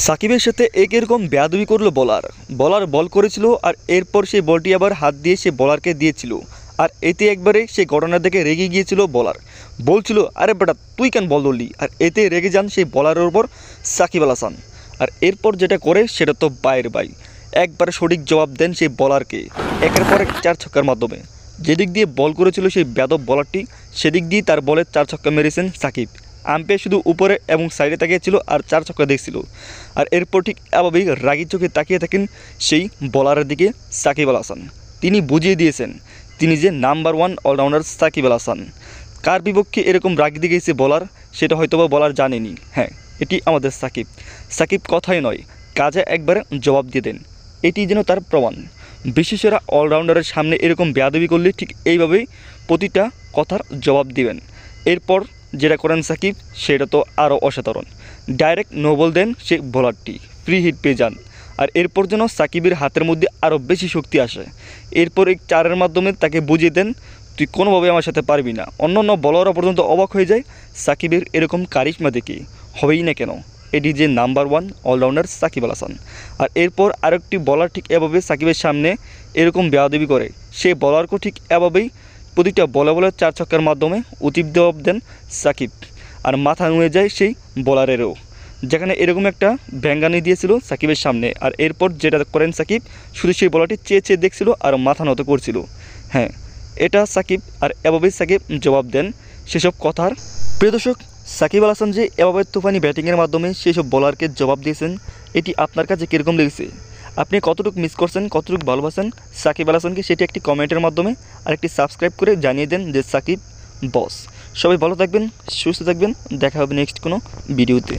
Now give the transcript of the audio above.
সাকিবের সাথে এরকম বেয়াদবি করলো বলার বল করেছিল আর এরপর সেই বলটি আবার হাত দিয়ে সে বলারকে দিয়েছিল। আর এতে একবারে সেই ঘটনা দেখে রেগে গিয়েছিল বলছিল আরে বেটা তুই কেন বল ধরলি, আর এতে রেগে যান সেই বলারের ওপর সাকিব আল হাসান। আর এরপর যেটা করে সেটা তো বাই একবারে সঠিক জবাব দেন সেই বলারকে একের পর এক 4 ছক্কার মাধ্যমে। যেদিক দিয়ে বল করেছিল সেই বেদব বলারটি সেদিক দিয়ে তার বলে 4 ছক্কা মেরেছেন সাকিব। আম্পায়ার শুধু উপরে এবং সাইডে তাকিয়েছিল আর 4 ছক্কা দেখছিল। আর এরপর ঠিক এভাবেই রাগি চোখে তাকিয়ে থাকেন সেই বলারের দিকে সাকিব আল হাসান। তিনি বুঝিয়ে দিয়েছেন তিনি যে নাম্বার 1 অলরাউন্ডার সাকিব আল হাসান। কার বিপক্ষে এরকম রাগ দিয়ে গেছে বলার সেটা হয়তোবা বলার জানেনি। হ্যাঁ, এটি আমাদের সাকিব কথাই নয় কাজে একবারে জবাব দিয়ে দেন, এটি যেন তার প্রমাণ। বিশ্বসেরা অলরাউন্ডারের সামনে এরকম বেয়াদবি করলে ঠিক এইভাবেই প্রতিটা কথার জবাব দিবেন। এরপর যেটা করেন সাকিব সেটা তো আরও অসাধারণ। ডাইরেক্ট নো বল দেন সে বোলারটি, ফ্রি হিট পেয়ে যান। আর এরপর যেন সাকিবের হাতের মধ্যে আরও বেশি শক্তি আসে। এরপর এই 4-এর মাধ্যমে তাকে বুঝিয়ে দেন তুই কোনোভাবে আমার সাথে পারবি না। অন্যান্য বলাররা পর্যন্ত অবাক হয়ে যায় সাকিবের এরকম কারিশমা দেখে, হবেই না কেন, এটি যে নাম্বার 1 অলরাউন্ডার সাকিব আল হাসান। আর এরপর আরেকটি বলার ঠিক এভাবে সাকিবের সামনে এরকম বেয়াদবি করে, সেই বলারকেও ঠিক এভাবেই প্রতিটা বলে 4 ছক্কার মাধ্যমে উচিত জবাব দেন সাকিব। আর মাথা নুয়ে যায় সেই বলারেরও, যেখানে এরকম একটা ভ্যাঙ্গানি দিয়েছিল সাকিবের সামনে। আর এরপর যেটা করেন সাকিব শুধু সেই বলারটি চেয়ে দেখছিল আর মাথা নত করছিল। হ্যাঁ, এটা সাকিব, আর এভাবেই সাকিব জবাব দেন সেসব কথার। প্রিয় দর্শক, সাকিব আল হাসান যে এভাবে তুফানি ব্যাটিংয়ের মাধ্যমে সেসব বলারকে জবাব দিয়েছেন এটি আপনার কাছে কীরকম লেগেছে? আপনি কতটুকু মিস করছেন, কতটুকু ভালোবাসেন সাকিব আল হাসানকে, সেটি একটি কমেন্টের মাধ্যমে আর একটি সাবস্ক্রাইব করে জানিয়ে দেন যে সাকিব বস। সবাই ভালো থাকবেন, সুস্থ থাকবেন, দেখা হবে নেক্সট কোনো ভিডিওতে।